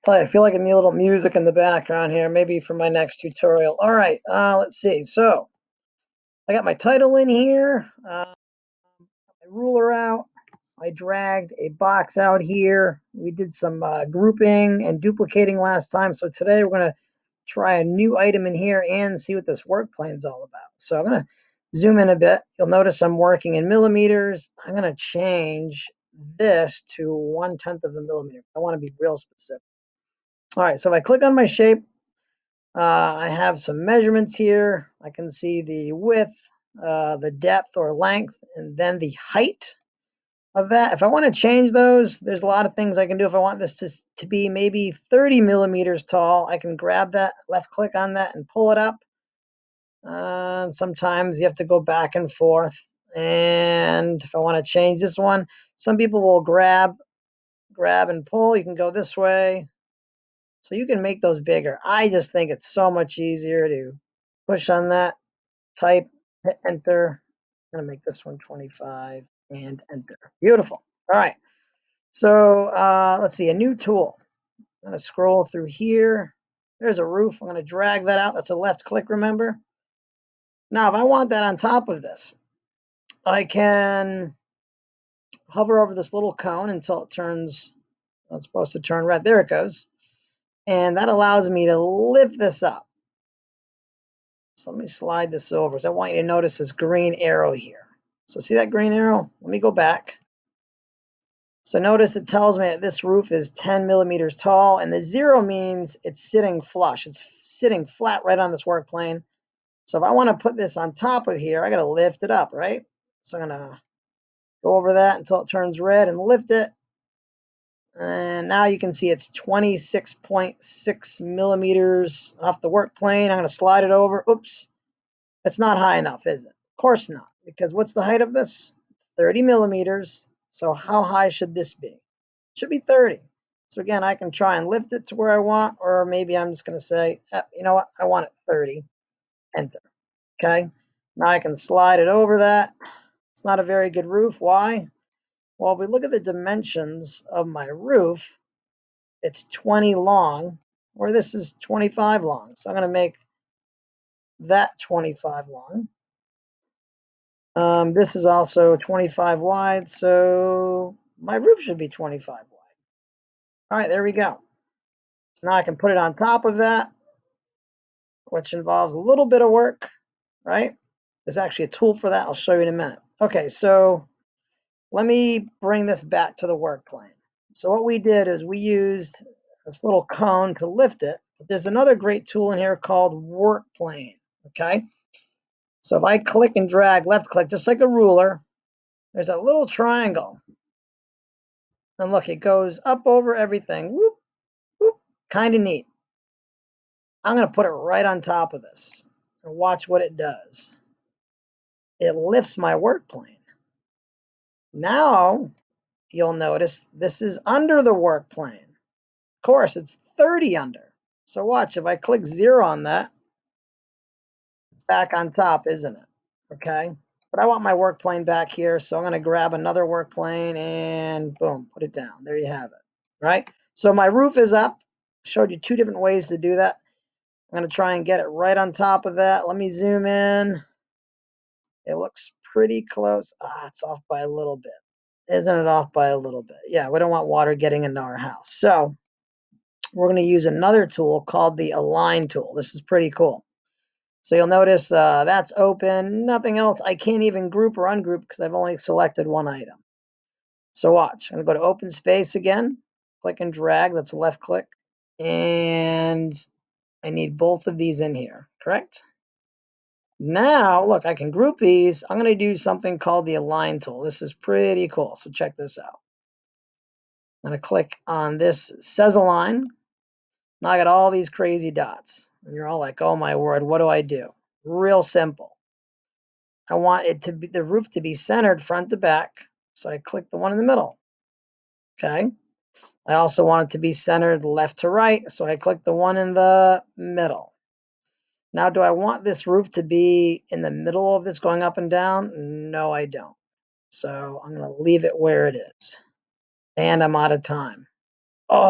Tell you, I feel like I need a little music in the background here, maybe for my next tutorial. All right, let's see. So I got my title in here, my ruler out. I dragged a box out here. We did some grouping and duplicating last time. So today we're going to try a new item in here and see what this work plane is all about. So I'm going to zoom in a bit. You'll notice I'm working in millimeters. I'm going to change this to 1/10 of a millimeter. I want to be real specific. All right, so if I click on my shape, I have some measurements here. I can see the width, the depth or length, and then the height of that. If I want to change those, there's a lot of things I can do. If I want this to be maybe 30 millimeters tall, I can grab that, left click on that and pull it up. Sometimes you have to go back and forth. And if I want to change this one, some people will grab and pull. You can go this way. So you can make those bigger. I just think it's so much easier to push on that, type, hit enter. I'm going to make this one 25 and enter. Beautiful. All right. So let's see, a new tool. I'm going to scroll through here. There's a roof. I'm going to drag that out. That's a left click, remember? Now, if I want that on top of this, I can hover over this little cone until it turns, well, it's supposed to turn red. There it goes. And that allows me to lift this up. So let me slide this over. So I want you to notice this green arrow here. So see that green arrow? Let me go back. So notice it tells me that this roof is 10 millimeters tall, and the 0 means it's sitting flush. It's sitting flat right on this work plane. So if I want to put this on top of here, I got to lift it up, right? So I'm going to go over that until it turns red and lift it. And now you can see it's 26.6 millimeters off the work plane. I'm going to slide it over. Oops. It's not high enough, is it? Of course not, because what's the height of this? 30 millimeters. So how high should this be? It should be 30. So again, I can try and lift it to where I want, or maybe I'm just going to say, you know what? I want it 30. Enter. Okay. Now I can slide it over that. It's not a very good roof. Why? Well, if we look at the dimensions of my roof, it's 20 long, or this is 25 long. So I'm going to make that 25 long. This is also 25 wide, so my roof should be 25 wide. All right, there we go. So now I can put it on top of that, which involves a little bit of work, right? There's actually a tool for that. I'll show you in a minute. Okay, so let me bring this back to the work plane. So what we did is we used this little cone to lift it, but there's another great tool in here called Workplane, okay? So if I click and drag, left click, just like a ruler, there's a little triangle. And look, it goes up over everything. Whoop, whoop. Kind of neat. I'm going to put it right on top of this and watch what it does. It lifts my work plane. Now, you'll notice this is under the work plane. Of course, it's 30 under. So watch, if I click 0 on that, back on top, isn't it? Okay. But I want my work plane back here, so I'm going to grab another work plane and boom, put it down. There you have it. Right? So my roof is up. Showed you 2 different ways to do that. I'm going to try and get it right on top of that. Let me zoom in. It looks pretty close. It's off by a little bit. Isn't it off by a little bit? Yeah, we don't want water getting into our house. So we're going to use another tool called the Align tool. This is pretty cool. So you'll notice that's open. Nothing else. I can't even group or ungroup because I've only selected one item. So watch. I'm going to go to open space again. Click and drag. That's left click. And I need both of these in here, correct? Now, look, I can group these. I'm going to do something called the Align tool. This is pretty cool. So check this out. I'm going to click on this. It says Align. Now I got all these crazy dots. And you're all like, oh my word, what do I do? Real simple. I want it to be the roof to be centered front to back. So I click the one in the middle. Okay. I also want it to be centered left to right. So I click the one in the middle. Now, do I want this roof to be in the middle of this going up and down? No, I don't. So I'm going to leave it where it is. And I'm out of time.